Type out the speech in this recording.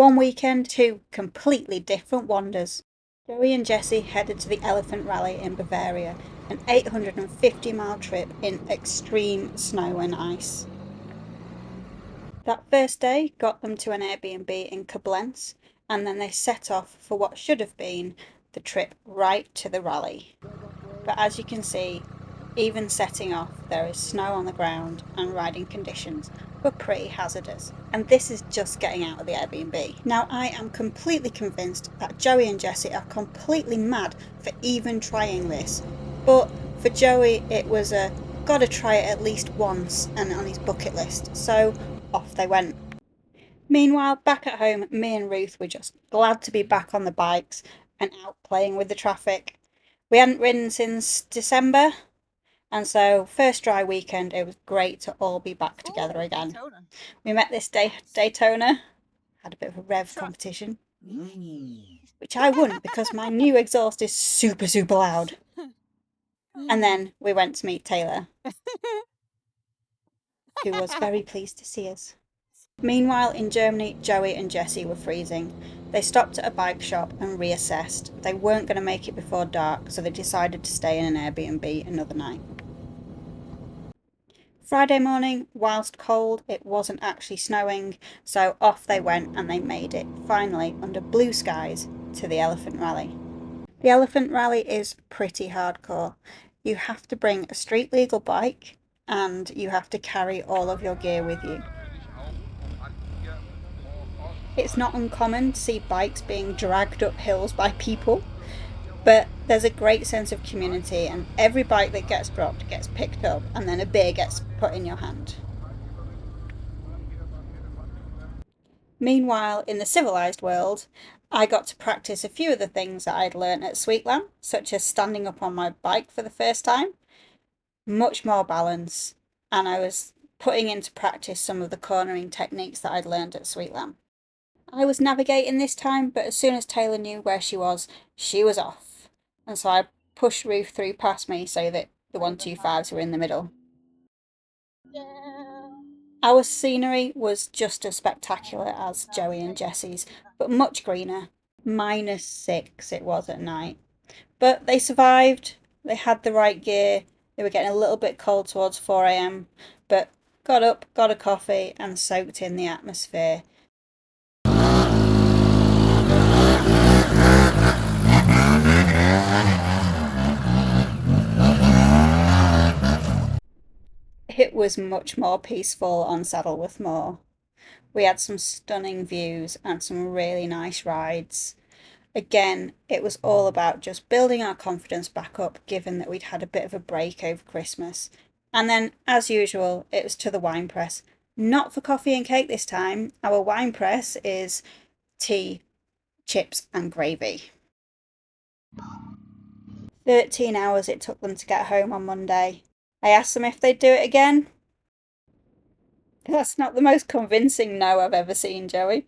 One weekend, two completely different wonders. Joey and Jessie headed to the Elephant Rally in Bavaria, an 850-mile trip in extreme snow and ice. That first day got them to an Airbnb in Koblenz, and then they set off for what should have been the trip right to the rally. But as you can see, even setting off, there is snow on the ground and riding conditions were pretty hazardous. And this is just getting out of the Airbnb. Now, I am completely convinced that Joey and Jessie are completely mad for even trying this. But for Joey, it was a gotta try it at least once and on his bucket list. So off they went. Meanwhile, back at home, me and Ruth were just glad to be back on the bikes and out playing with the traffic. We hadn't ridden since December, and so first dry weekend, it was great to all be back together again. Daytona. We met this day Daytona, had a bit of a rev competition, which I won because my new exhaust is super, super loud. And then we went to meet Taylor, who was very pleased to see us. Meanwhile, in Germany, Joey and Jessie were freezing. They stopped at a bike shop and reassessed. They weren't going to make it before dark, so they decided to stay in an Airbnb another night. Friday morning, whilst cold, it wasn't actually snowing, so off they went and they made it, finally, under blue skies, to the Elephant Rally. The Elephant Rally is pretty hardcore. You have to bring a street legal bike and you have to carry all of your gear with you. It's not uncommon to see bikes being dragged up hills by people, but there's a great sense of community and every bike that gets dropped gets picked up and then a beer gets put in your hand. Meanwhile, in the civilised world, I got to practice a few of the things that I'd learnt at Sweetlam, such as standing up on my bike for the first time, much more balance, and I was putting into practice some of the cornering techniques that I'd learned at Sweetlam. I was navigating this time, but as soon as Taylor knew where she was off. And so I pushed Ruth through past me so that the 125s were in the middle. Our scenery was just as spectacular as Joey and Jessie's, but much greener. -6 it was at night. But they survived, they had the right gear, they were getting a little bit cold towards 4 a.m, but got up, got a coffee and soaked in the atmosphere. It was much more peaceful on Saddleworth Moor. We had some stunning views and some really nice rides. Again, it was all about just building our confidence back up, given that we'd had a bit of a break over Christmas. And then, as usual, it was to the wine press. Not for coffee and cake this time. Our wine press is tea, chips and gravy. 13 hours it took them to get home on Monday. I asked them if they'd do it again. That's not the most convincing no I've ever seen, Joey.